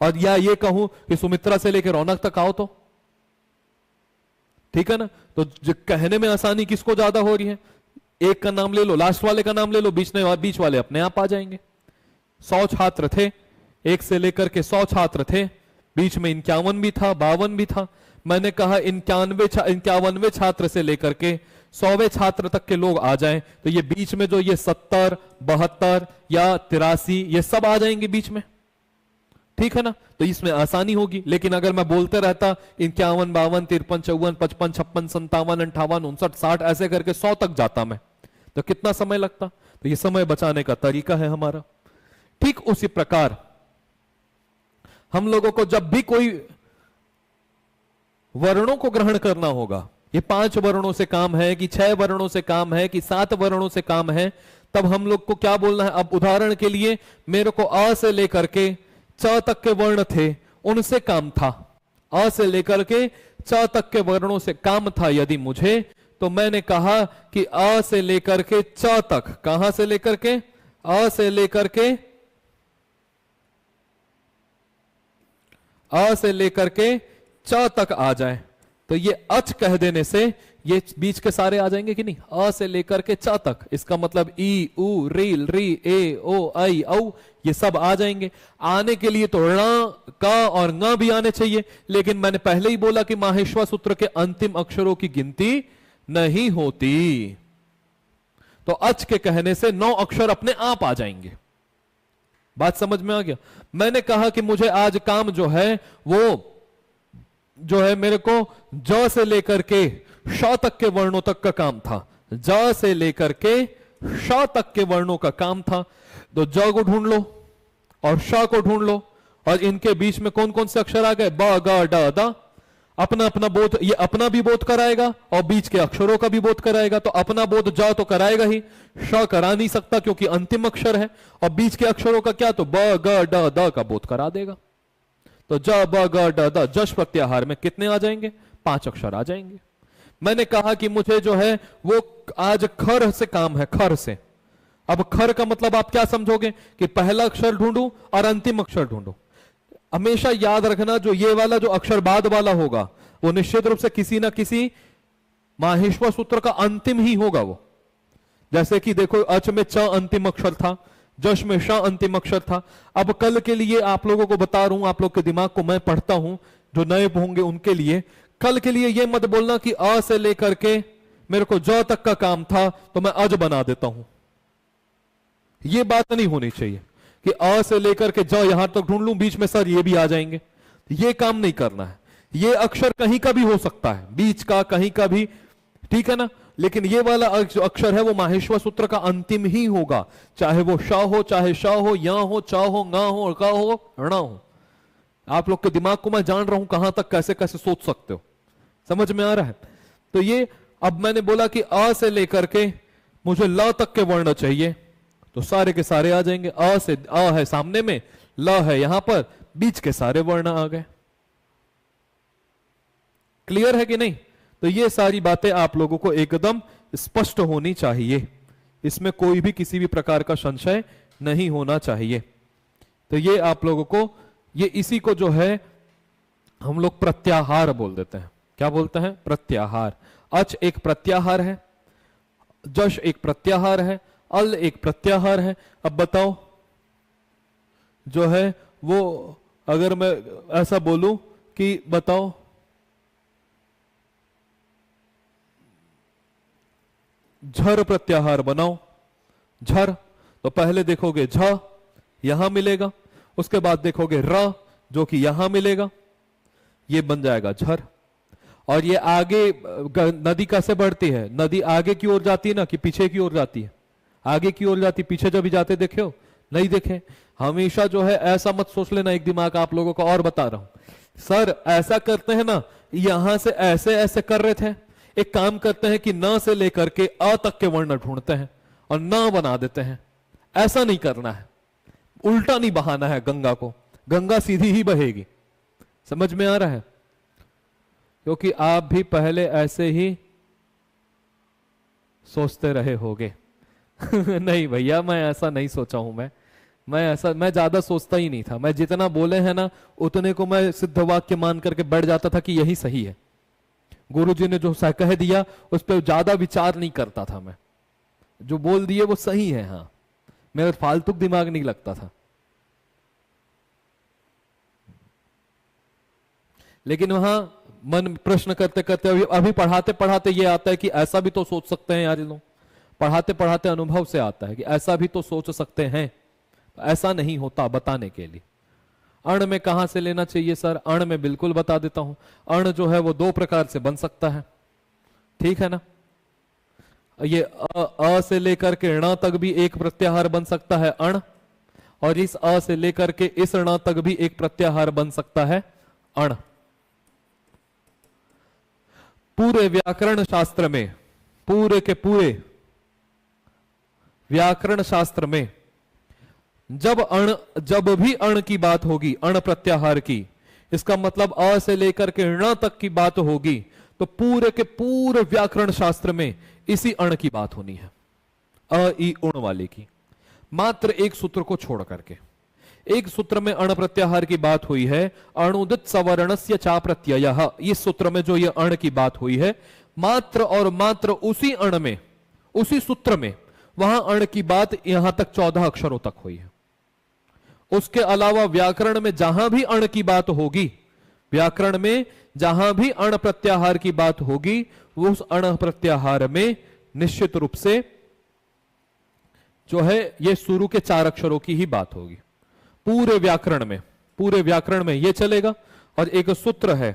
और या ये कहूं कि सुमित्रा से लेकर रौनक तक आओ तो, ठीक है ना? तो कहने में आसानी किसको ज्यादा हो रही है? एक का नाम ले लो, लास्ट वाले का नाम ले लो, बीच वाले अपने आप आ जाएंगे। 100 छात्र थे, 1 से लेकर के 100 छात्र थे, बीच में 51 भी था, 52 भी था। मैंने कहा 51वें छात्र से लेकर के 100वें छात्र तक के लोग आ जाएं, तो ये बीच में जो ये 70, 72 या 83 ये सब आ जाएंगे बीच में, ठीक है ना, तो इसमें आसानी होगी। लेकिन अगर मैं बोलते रहता 51, 52, 53, 54, 55, 56, 57, 58, 59, 60 ऐसे करके 100 तक जाता मैं, तो कितना समय लगता। तो ये समय बचाने का तरीका है हमारा। ठीक उसी प्रकार हम लोगों को जब भी कोई वर्णों को ग्रहण करना होगा, ये 5 वर्णों से काम है कि 6 वर्णों से काम है कि 7 वर्णों से काम है, तब हम लोग को क्या बोलना है। अब उदाहरण के लिए मेरे को अ से लेकर के च तक के वर्ण थे, उनसे काम था। अ से लेकर के च तक के वर्णों से काम था यदि मुझे, तो मैंने कहा कि अ से लेकर के च तक, कहां से लेकर के, अ से लेकर के, अ से लेकर के च तक आ जाए, तो ये अच कह देने से ये बीच के सारे आ जाएंगे कि नहीं, अ से लेकर के च तक। इसका मतलब ई, उ, रील, री, ए, ओ, आई, औ, ये सब आ जाएंगे। आने के लिए तो ण, का और ङ भी आने चाहिए, लेकिन मैंने पहले ही बोला कि माहेश्वर सूत्र के अंतिम अक्षरों की गिनती नहीं होती। तो अच के कहने से 9 अक्षर अपने आप आ जाएंगे। बात समझ में आ गया। मैंने कहा कि मुझे आज काम जो है वो जो है मेरे को ज से लेकर के श तक के वर्णों तक का काम था, ज से लेकर के श तक के वर्णों का काम था। तो ज को ढूंढ लो और श को ढूंढ लो, और इनके बीच में कौन कौन से अक्षर आ गए, ब, ग, ड, द। अपना अपना बोध, ये अपना भी बोध कराएगा और बीच के अक्षरों का भी बोध कराएगा। तो अपना बोध ज तो कराएगा ही, श करा नहीं सकता क्योंकि अंतिम अक्षर है, और बीच के अक्षरों का क्या, तो ब, ग, ड, द का बोध करा देगा। तो ज, ब, ग, ड, द, जश प्रत्याहार में कितने आ जाएंगे, 5 अक्षर आ जाएंगे। मैंने कहा कि मुझे जो है वो आज खर से काम है, खर से। अब खर का मतलब आप क्या समझोगे कि पहला अक्षर ढूंढूं और अंतिम अक्षर ढूंढूं। हमेशा याद रखना जो ये वाला जो अक्षर बाद वाला होगा वो निश्चित रूप से किसी ना किसी माहेश्वर सूत्र का अंतिम ही होगा वो। जैसे कि देखो अच में च अंतिम अक्षर था, जश में श अंतिम अक्षर था। अब कल के लिए आप लोगों को बता रहा हूं, आप लोग के दिमाग को मैं पढ़ता हूं, जो नए होंगे उनके लिए, कल के लिए ये मत बोलना कि अ से लेकर के मेरे को ज तक का काम था तो मैं अज बना देता हूं। ये बात नहीं होनी चाहिए कि अ से लेकर के ज यहां तक ढूंढ लूं, बीच में सर ये भी आ जाएंगे। ये काम नहीं करना है। ये अक्षर कहीं का भी हो सकता है, बीच का कहीं का भी, ठीक है ना। लेकिन ये वाला अक्षर है वो माहेश्वर सूत्र का अंतिम ही होगा, चाहे वो श हो, चाहे श हो, या हो, च हो, ङ हो, क हो, ण हो। आप लोग के दिमाग को मैं जान रहा हूं कहां तक कैसे कैसे सोच सकते हो, समझ में आ रहा है। तो ये अब मैंने बोला कि अ से लेकर के मुझे ल तक के वर्ण चाहिए, तो सारे के सारे आ जाएंगे। अ से, अ है सामने में, ल है यहां पर, बीच के सारे वर्ण आ गए। क्लियर है कि नहीं। तो ये सारी बातें आप लोगों को एकदम स्पष्ट होनी चाहिए, इसमें कोई भी किसी भी प्रकार का संशय नहीं होना चाहिए। तो ये आप लोगों को, ये इसी को जो है हम लोग प्रत्याहार बोल देते हैं। क्या बोलते हैं, प्रत्याहार। अच एक प्रत्याहार है, जश एक प्रत्याहार है, अल एक प्रत्याहार है। अब बताओ जो है वो, अगर मैं ऐसा बोलूं कि बताओ झर प्रत्याहार बनाओ, झर, तो पहले देखोगे झ यहां मिलेगा, उसके बाद देखोगे र जो कि यहां मिलेगा, ये बन जाएगा झर। और ये आगे नदी कैसे बढ़ती है, नदी आगे की ओर जाती है ना कि पीछे की ओर जाती है, आगे की ओर जाती, पीछे जब भी जाते देखे हो, नहीं देखे। हमेशा जो है ऐसा मत सोच लेना, एक दिमाग आप लोगों को और बता रहा हूं, सर ऐसा करते हैं ना, यहां से ऐसे ऐसे कर रहे थे। एक काम करते हैं कि न से लेकर के अ तक के वर्ण ढूंढते हैं और न बना देते हैं। ऐसा नहीं करना है, उल्टा नहीं बहाना है गंगा को, गंगा सीधी ही बहेगी। समझ में आ रहा है, क्योंकि आप भी पहले ऐसे ही सोचते रहे होगे। नहीं भैया, मैं ऐसा नहीं सोचा हूं। मैं ज्यादा सोचता ही नहीं था। मैं जितना बोले हैं ना उतने को मैं सिद्ध वाक्य मान करके बैठ जाता था कि यही सही है। गुरुजी ने जो कह दिया उस पर ज्यादा विचार नहीं करता था मैं, जो बोल दिए वो सही है। हाँ, मेरा फालतू दिमाग नहीं लगता था। लेकिन वहां मन प्रश्न करते करते अभी पढ़ाते पढ़ाते ये आता है कि ऐसा भी तो सोच सकते हैं यार ये लोग। पढ़ाते पढ़ाते अनुभव से आता है कि ऐसा भी तो सोच सकते हैं। ऐसा नहीं होता, बताने के लिए। अण में कहां से लेना चाहिए सर? अण में बिल्कुल बता देता हूं। अण जो है वो दो प्रकार से बन सकता है, ठीक है ना। ये अ से लेकर के ण तक भी एक प्रत्याहार बन सकता है अण, और इस अ से लेकर के इस ण तक भी एक प्रत्याहार बन सकता है अण। पूरे व्याकरण शास्त्र में, पूरे के पूरे व्याकरण शास्त्र में जब भी अण की बात होगी, अण प्रत्याहार की, इसका मतलब अ से लेकर के ण तक की बात होगी, तो पूरे के पूरे व्याकरण शास्त्र में इसी अण की बात होनी है, अ ई उण वाले की। मात्र एक सूत्र को छोड़ करके, एक सूत्र में अण प्रत्याहार की बात हुई है, अणुदित सवर्णस्य चा प्रत्ययः। इस सूत्र में जो ये अण की बात हुई है, मात्र और मात्र उसी अण में, उसी सूत्र में, वहां अण की बात यहां तक 14 अक्षरों तक हुई है। उसके अलावा व्याकरण में जहां भी अण की बात होगी, व्याकरण में जहां भी अण प्रत्याहार की बात होगी, उस अण प्रत्याहार में निश्चित रूप से जो है ये शुरू के 4 अक्षरों की ही बात होगी। पूरे व्याकरण में, पूरे व्याकरण में ये चलेगा। और एक सूत्र है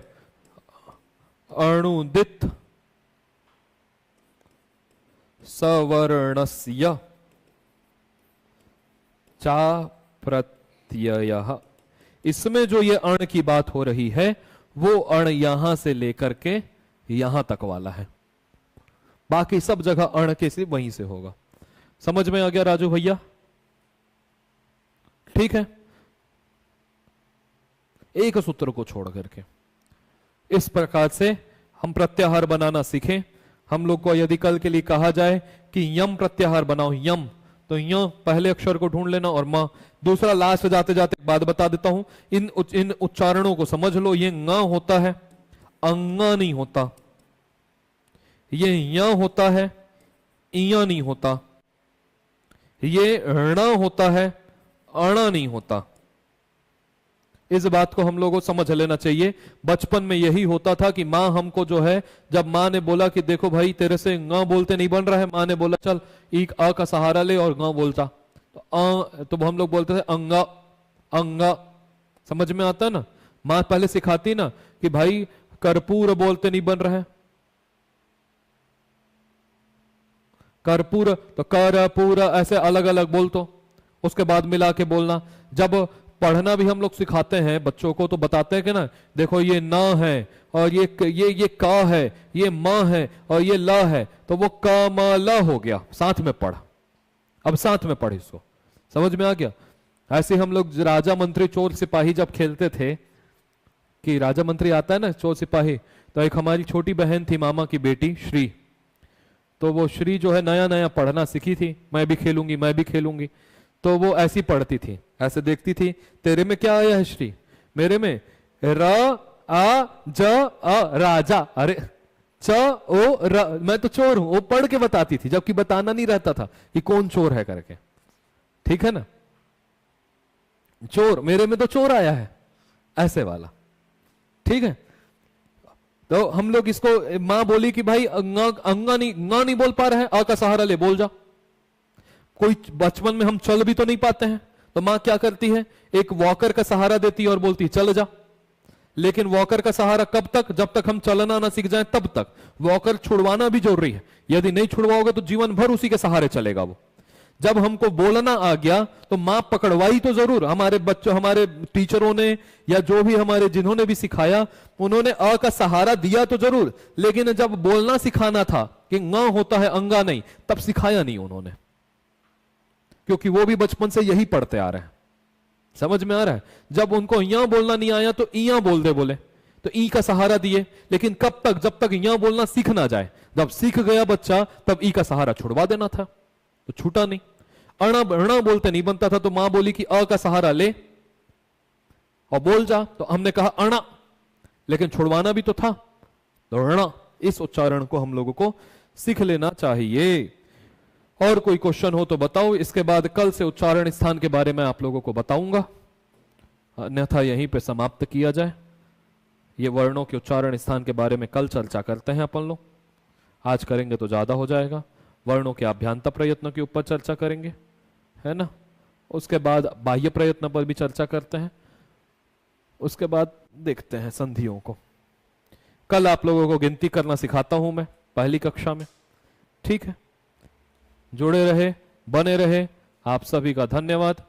अणुदित सवर्णस्य चा प्रत्ययः। इसमें जो ये अण की बात हो रही है, वो अण यहां से लेकर के यहां तक वाला है, बाकी सब जगह अण के से वहीं से होगा। समझ में आ गया राजू भैया? ठीक है, एक सूत्र को छोड़ करके इस प्रकार से हम प्रत्याहार बनाना सीखें। हम लोग को यदि कल के लिए कहा जाए कि यम प्रत्याहार बनाओ, यम, तो य पहले अक्षर को ढूंढ लेना, और म दूसरा लास्ट जाते जाते बात बता देता हूं। इन उच्चारणों को समझ लो। ये ङ होता है, अंगा नहीं होता। ये य होता है, इया नहीं होता। ये ण होता है, अणा नहीं होता। इस बात को हम लोगों को समझ लेना चाहिए। बचपन में यही होता था कि माँ हमको जो है, जब माँ ने बोला कि देखो भाई तेरे से ङ बोलते नहीं बन रहा है, माँ ने बोला चल एक अ का सहारा ले और ङ बोलता, तो हम लोग बोलते थे अंगा, अंगा। समझ में आता ना? माँ पहले सिखाती ना कि भाई कर्पूर बोलते नहीं बन रहा है, कर्पूर तो करपूर ऐसे अलग अलग बोल, तो उसके बाद मिला के बोलना। जब पढ़ना भी हम लोग सिखाते हैं बच्चों को, तो बताते हैं कि ना देखो ये ना है, और ये का है, ये माँ है, और ये ला है, तो वो का मा ला हो गया। साथ में पढ़, अब साथ में पढ़, इसको समझ में आ गया? ऐसे हम लोग राजा मंत्री चोर सिपाही जब खेलते थे, कि राजा मंत्री आता है ना, चोर सिपाही, तो एक हमारी छोटी बहन थी, मामा की बेटी श्री, तो वो श्री जो है नया नया पढ़ना सीखी थी, मैं भी खेलूंगी, मैं भी खेलूंगी। तो वो ऐसी पढ़ती थी, ऐसे देखती थी, तेरे में क्या आया है श्री? मेरे में र आ ज अ राजा। अरे च ओ र, मैं तो चोर हूं। वो पढ़ के बताती थी, जबकि बताना नहीं रहता था कि कौन चोर है करके। ठीक है ना? चोर, मेरे में तो चोर आया है, ऐसे वाला। ठीक है, तो हम लोग इसको, मां बोली कि भाई अंगा नहीं बोल पा रहे हैं, अ का सहारा ले, बोल जा। कोई बचपन में हम चल भी तो नहीं पाते हैं, तो मां क्या करती है, एक वॉकर का सहारा देती है और बोलती है चल जा। लेकिन वॉकर का सहारा कब तक? जब तक हम चलना ना सीख जाए तब तक। वॉकर छुड़वाना भी जरूरी है, यदि नहीं छुड़वाओगे तो जीवन भर उसी के सहारे चलेगा वो। जब हमको बोलना आ गया तो मां पकड़वाई तो जरूर, हमारे बच्चों, हमारे टीचरों ने, या जो भी हमारे जिन्होंने भी सिखाया, उन्होंने अ का सहारा दिया तो जरूर, लेकिन जब बोलना सिखाना था कि ङ होता है अंगा नहीं, तब सिखाया नहीं उन्होंने, क्योंकि वो भी बचपन से यही पढ़ते आ रहे हैं। समझ में आ रहा है? जब उनको यहाँ बोलना नहीं आया तो इया बोल दे बोले, तो ई का सहारा दिए, लेकिन कब तक? जब तक यहाँ बोलना सीख ना जाए। जब सीख गया बच्चा तब ई का सहारा छुड़वा देना था, तो छूटा नहीं। अणा बोलते नहीं बनता था, तो मां बोली कि अ का सहारा ले और बोल जा, तो हमने कहा अणा, लेकिन छुड़वाना भी तो था, तो अणा। इस उच्चारण को हम लोगों को सीख लेना चाहिए। और कोई क्वेश्चन हो तो बताओ, इसके बाद कल से उच्चारण स्थान के बारे में आप लोगों को बताऊंगा, अन्यथा यहीं पे समाप्त किया जाए। ये वर्णों के उच्चारण स्थान के बारे में कल चर्चा करते हैं अपन लोग, आज करेंगे तो ज्यादा हो जाएगा। वर्णों के अभ्यांतर प्रयत्न के ऊपर चर्चा करेंगे, है ना। उसके बाद बाह्य प्रयत्न पर भी चर्चा करते हैं। उसके बाद देखते हैं संधियों को। कल आप लोगों को गिनती करना सिखाता हूं मैं पहली कक्षा में, ठीक है। जुड़े रहे, बने रहे, आप सभी का धन्यवाद।